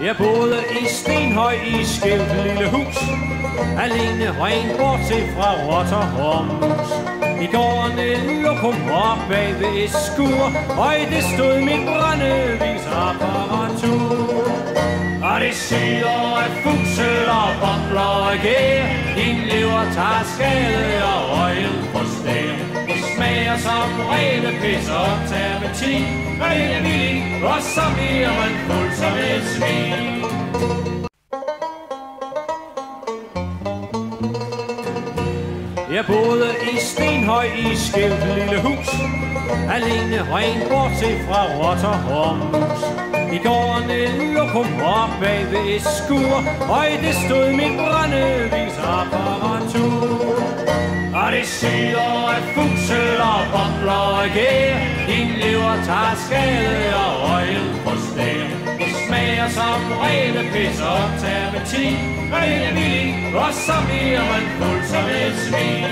Jeg boede i Stenhøj i skævt lille hus, alene rent bortset fra rotter og mus. I gården et lokum op bag ved et skur, og i det stod mit brændevisapparatur. Og det syder af fusel og bobler og gær, din lever tager skade og øjet på stær. Det smager som rene pis og terpentin, og det er vildt, og så bliver man fuld som et svin. Jeg boede i Stenhøj i skævt lille hus, alene rent bortset fra rotter og mus. I gården et lokum op bag ved et skur, og i det stod mit brændevisapparatur. Og det syder af fusel og bobler og gær, din lever tager skade og øjet på stær. Det smager som rene pis og terpentin, og det er vildt, og så bliver man fuld som et svin.